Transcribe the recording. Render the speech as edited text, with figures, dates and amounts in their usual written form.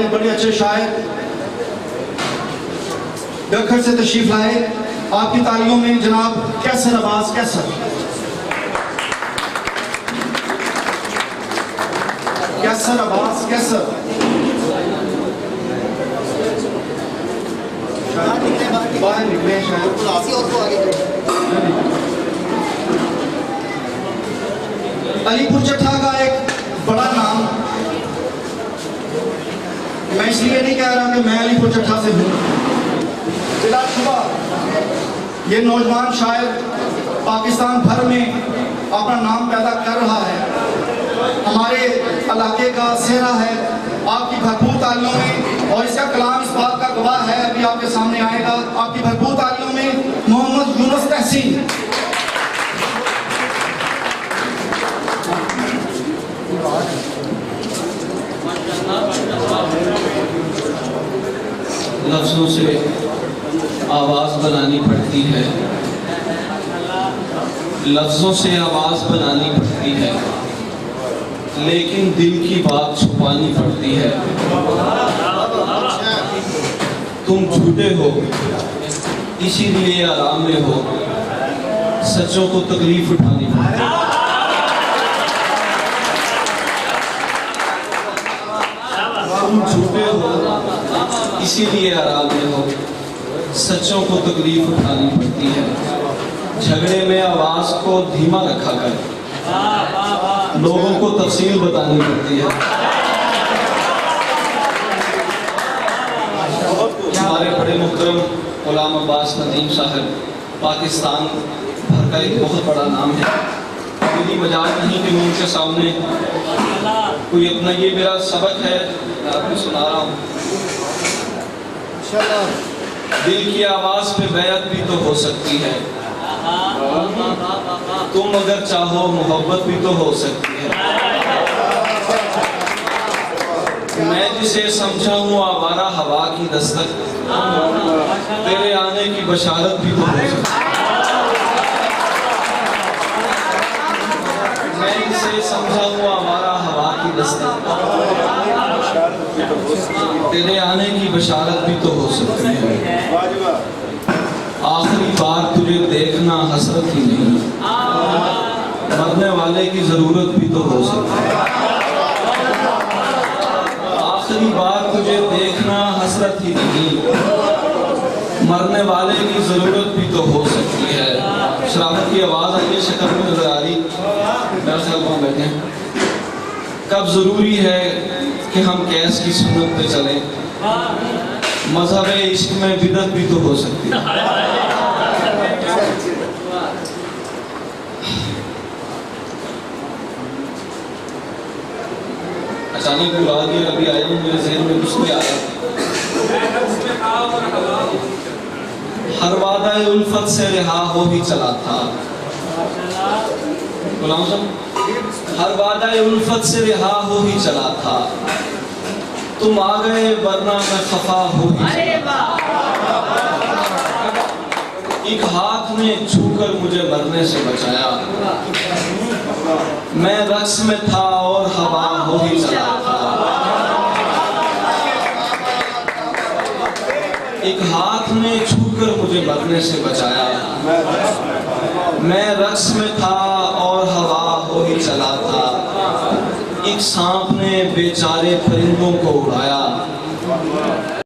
ہمارے بڑے اچھے شاعر دکھر سے تشریف لائے. آپ کی تالیوں میں جناب کیسر عباس کیسر عباس کیسر باہر نکلے علی پور چٹھا کا ایک بڑا نام. میں اس لیے نہیں کہہ رہا کہ میں علی پور چٹھا سے ہوں. بلا شبہ یہ نوجوان شاعر پاکستان بھر میں اپنا نام پیدا کر رہا ہے. ہمارے علاقے کا سہرا ہے. آپ کی بھرپور تالیوں میں, اور اس کا کلام اس بات کا گواہ ہے, ابھی آپ کے سامنے آئے گا. آپ کی بھرپور تالیوں میں محمد یونس تحسین. لفظوں سے آواز بنانی پڑتی ہے, لفظوں سے آواز بنانی پڑتی ہے, لیکن دل کی بات چھپانی پڑتی ہے. تم جھوٹے ہو اسی لیے آرام میں ہو, سچوں کو تکلیف اٹھانی پڑتی ہے. تم جھوٹے ہو اسی لیے آرام میں ہو, سچوں کو تکلیف اٹھانی پڑتی ہے. جھگڑے میں آواز کو دھیما رکھا کر, لوگوں کو تفصیل بتانی پڑتی ہے. ہمارے بڑے محترم غلام عباس ندیم صاحب پاکستان بھر کا ایک بہت بڑا نام ہے. میری مجال نہیں کہ میں ان کے سامنے کوئی اپنا, یہ میرا سبق ہے میں آپ کو سنا رہا ہوں. دل کی آواز پہ بیعت بھی تو ہو سکتی ہے, تم اگر چاہو محبت بھی تو ہو سکتی ہے. میں جسے سمجھا ہوں آوارہ ہوا کی دستک, تیرے آنے کی بشارت بھی تو ہو سکتی ہے. میں جسے سمجھا ہوں آوارہ ہوا کی دستک, تیرے آنے کی بشارت بھی تو ہو سکتی ہے. آخری بار تجھے دیکھنا حسرت ہی نہیں, مرنے والے کی ضرورت بھی تو ہو سکتی ہے. آخری بار تجھے دیکھنا حسرت ہی نہیں, مرنے والے کی ضرورت بھی تو ہو سکتی ہے. شرافت کی آواز آئیے شکل میں نظر آ رہی, میرا خیال وہاں بیٹھے ہیں. کب ضروری ہے کہ ہم کیس کی سنت پہ چلیں, مذہب عشق میں بدعت بھی تو ہو سکتی ہے. اچانک بلا دیا, ابھی آیا ہوں میرے ذہن میں کچھ نہیں آیا. ہر وعدہ الفت سے رہا ہو ہی چلا تھا, غلام صاحب, ہر وعدہ الفت سے رہا ہو ہی چلا تھا, تم آ گئے ورنہ میں خفا ہو ہی چلا تھا. ایک ہاتھ نے چھو کر مجھے مرنے سے بچایا, میں رقص میں تھا اور ہوا ہو ہی چلا تھا. ایک ہاتھ نے چھو کر مجھے مرنے سے بچایا, میں رقص میں تھا اور ہوا ہو ہی چلا تھا. ایک سانپ نے بیچارے پرندوں کو اڑایا,